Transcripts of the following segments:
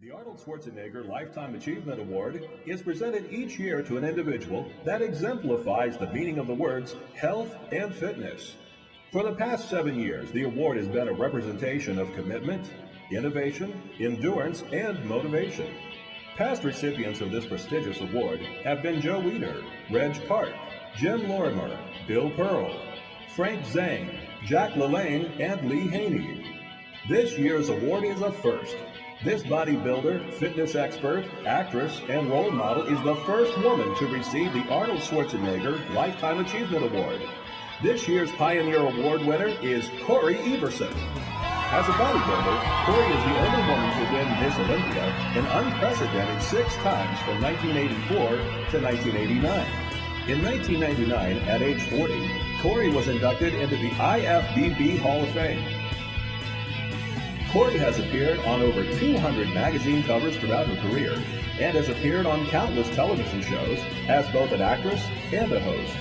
The Arnold Schwarzenegger Lifetime Achievement Award is presented each year to an individual that exemplifies the meaning of the words health and fitness. For the past 7 years, the award has been a representation of commitment, innovation, endurance, and motivation. Past recipients of this prestigious award have been Joe Weider, Reg Park, Jim Lorimer, Bill Pearl, Frank Zhang, Jack LaLanne, and Lee Haney. This year's award is a first. This bodybuilder, fitness expert, actress, and role model is the first woman to receive the Arnold Schwarzenegger Lifetime Achievement Award. This year's Pioneer Award winner is Cory Everson. As a bodybuilder, Cory is the only woman to win Miss Olympia an unprecedented 6 times from 1984 to 1989. In 1999, at age 40, Cory was inducted into the IFBB Hall of Fame. Cory has appeared on over 200 magazine covers throughout her career and has appeared on countless television shows as both an actress and a host.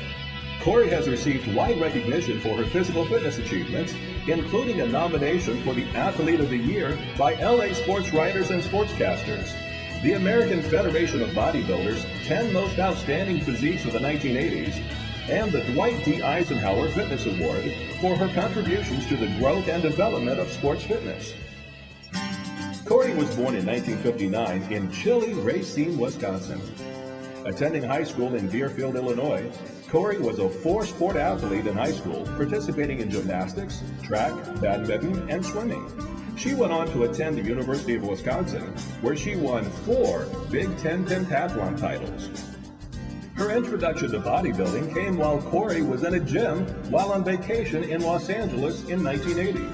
Cory has received wide recognition for her physical fitness achievements, including a nomination for the Athlete of the Year by LA Sports Writers and Sportscasters, the American Federation of Bodybuilders' 10 Most Outstanding Physiques of the 1980s, and the Dwight D. Eisenhower Fitness Award for her contributions to the growth and development of sports fitness. Cory was born in 1959 in chilly Racine, Wisconsin. Attending high school in Deerfield, Illinois, Cory was a 4-sport athlete in high school, participating in gymnastics, track, badminton, and swimming. She went on to attend the University of Wisconsin, where she won 4 Big Ten pentathlon titles. Her introduction to bodybuilding came while Cory was in a gym while on vacation in Los Angeles in 1980.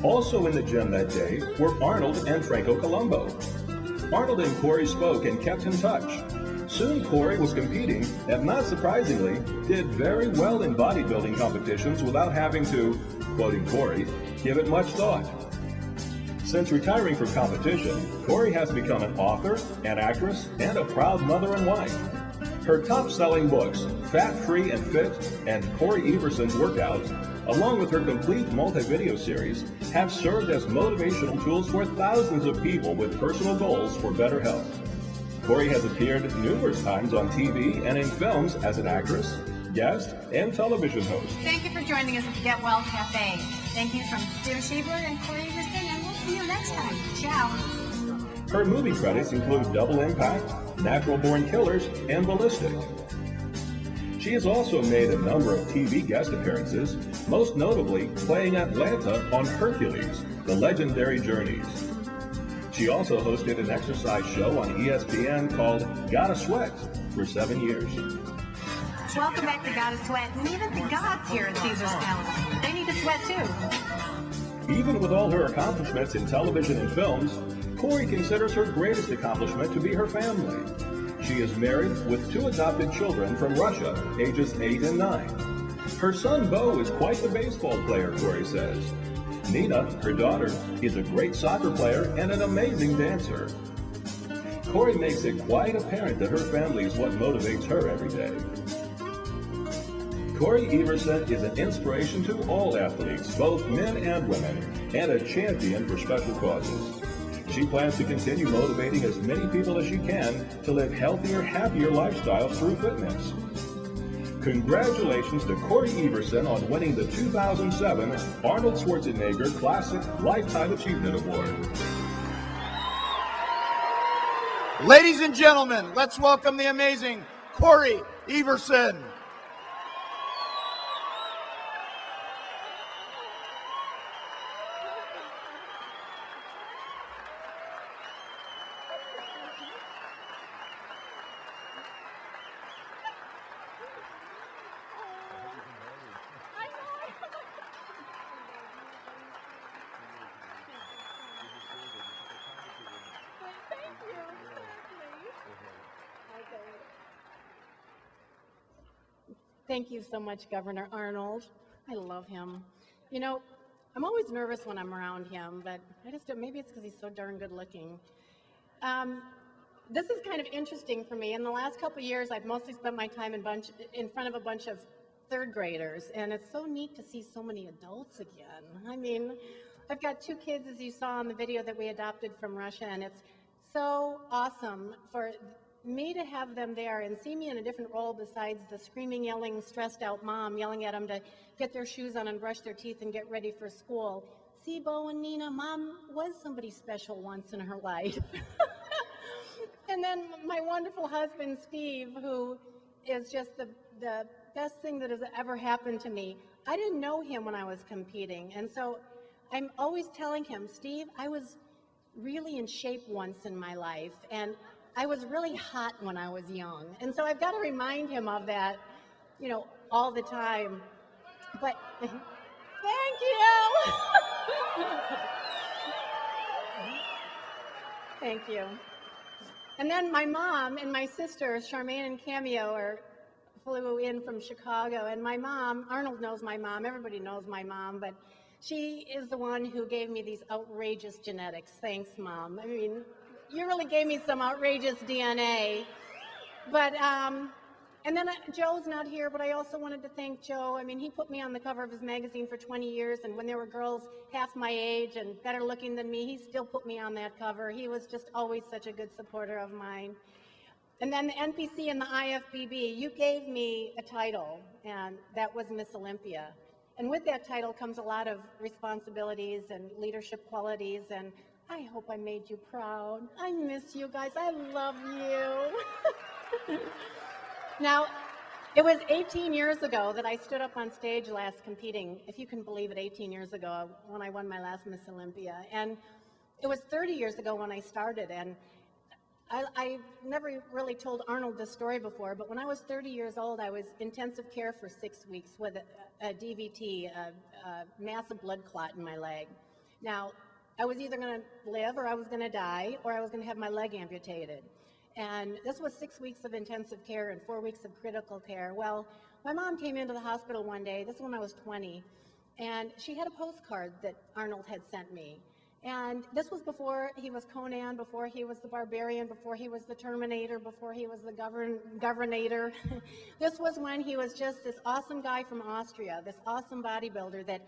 Also in the gym that day were Arnold and Franco Columbu. Arnold and Cory spoke and kept in touch. Soon Cory was competing and, not surprisingly, did very well in bodybuilding competitions without having to, quoting Cory, give it much thought. Since retiring from competition, Cory has become an author, an actress, and a proud mother and wife. Her top-selling books, Fat, Free, and Fit, and Cory Everson's Workout, along with her complete multi-video series, have served as motivational tools for thousands of people with personal goals for better health. Cory has appeared numerous times on TV and in films as an actress, guest, and television host. Thank you for joining us at the Get Well Cafe. Thank you from Jim Shebler and Cory Everson, and we'll see you next time. Ciao. Her movie credits include Double Impact, Natural Born Killers, and Ballistic. She has also made a number of TV guest appearances, most notably playing Atlanta on Hercules, The Legendary Journeys. She also hosted an exercise show on ESPN called Gotta Sweat for 7 years. Welcome back to Gotta Sweat, and even the gods here at Caesar's Palace. They need to sweat too. Even with all her accomplishments in television and films, Cory considers her greatest accomplishment to be her family. She is married with 2 adopted children from Russia, ages 8 and 9. Her son Bo is quite the baseball player, Cory says. Nina, her daughter, is a great soccer player and an amazing dancer. Cory makes it quite apparent that her family is what motivates her every day. Cory Everson is an inspiration to all athletes, both men and women, and a champion for special causes. She plans to continue motivating as many people as she can to live healthier, happier lifestyles through fitness. Congratulations to Cory Everson on winning the 2007 Arnold Schwarzenegger Classic Lifetime Achievement Award. Ladies and gentlemen, let's welcome the amazing Cory Everson. Thank you so much, Governor Arnold. I love him. You know, I'm always nervous when I'm around him, but I just don't, maybe it's because he's so darn good looking. This is kind of interesting for me. In the last couple of years, I've mostly spent my time in front of a bunch of 3rd graders, and it's so neat to see so many adults again. I mean, I've got 2 kids, as you saw in the video that we adopted from Russia, and it's so awesome for me to have them there and see me in a different role besides the screaming, yelling, stressed out mom yelling at them to get their shoes on and brush their teeth and get ready for school. See, Bo and Nina, mom was somebody special once in her life. And then my wonderful husband, Steve, who is just the best thing that has ever happened to me. I didn't know him when I was competing. And so I'm always telling him, Steve, I was really in shape once in my life. And I was really hot when I was young. And so I've got to remind him of that, all the time. But thank you. Thank you. And then my mom and my sisters, Charmaine and Cameo, flew in from Chicago. And my mom, Arnold knows my mom, everybody knows my mom, but she is the one who gave me these outrageous genetics. Thanks, Mom. I mean, you really gave me some outrageous DNA. But, and then Joe's not here, but I also wanted to thank Joe. I mean, he put me on the cover of his magazine for 20 years, and when there were girls half my age and better looking than me, he still put me on that cover. He was just always such a good supporter of mine. And then the NPC and the IFBB, you gave me a title, and that was Miss Olympia. And with that title comes a lot of responsibilities and leadership qualities, and I hope I made you proud. I miss you guys. I love you. Now, it was 18 years ago that I stood up on stage last competing, if you can believe it, 18 years ago when I won my last Miss Olympia. And it was 30 years ago when I started, and I never really told Arnold this story before, but when I was 30 years old, I was intensive care for 6 weeks with a DVT, a massive blood clot in my leg. Now, I was either going to live or I was going to die or I was going to have my leg amputated. And this was 6 weeks of intensive care and 4 weeks of critical care. Well, my mom came into the hospital one day, this is when I was 20, and she had a postcard that Arnold had sent me. And this was before he was Conan, before he was the Barbarian, before he was the Terminator, before he was the Governator. This was when he was just this awesome guy from Austria, this awesome bodybuilder that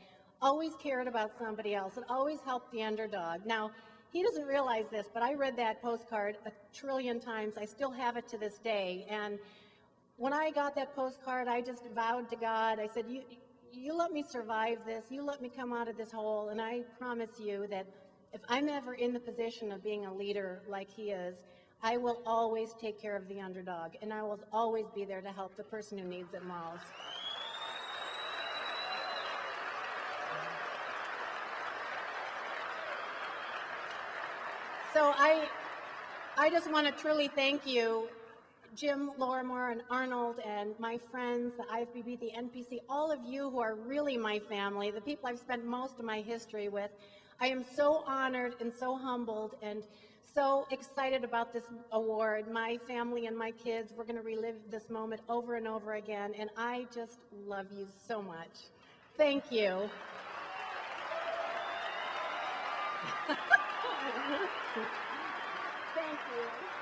always cared about somebody else and always helped the underdog. Now, he doesn't realize this, but I read that postcard 1 trillion times. I still have it to this day. And when I got that postcard, I just vowed to God, I said, you let me survive this, you let me come out of this hole, and I promise you that if I'm ever in the position of being a leader like he is, I will always take care of the underdog, and I will always be there to help the person who needs it most. So I just want to truly thank you, Jim Lorimore and Arnold and my friends, the IFBB, the NPC, all of you who are really my family, the people I've spent most of my history with. I am so honored and so humbled and so excited about this award. My family and my kids, we're going to relive this moment over and over again, and I just love you so much. Thank you. Thank you.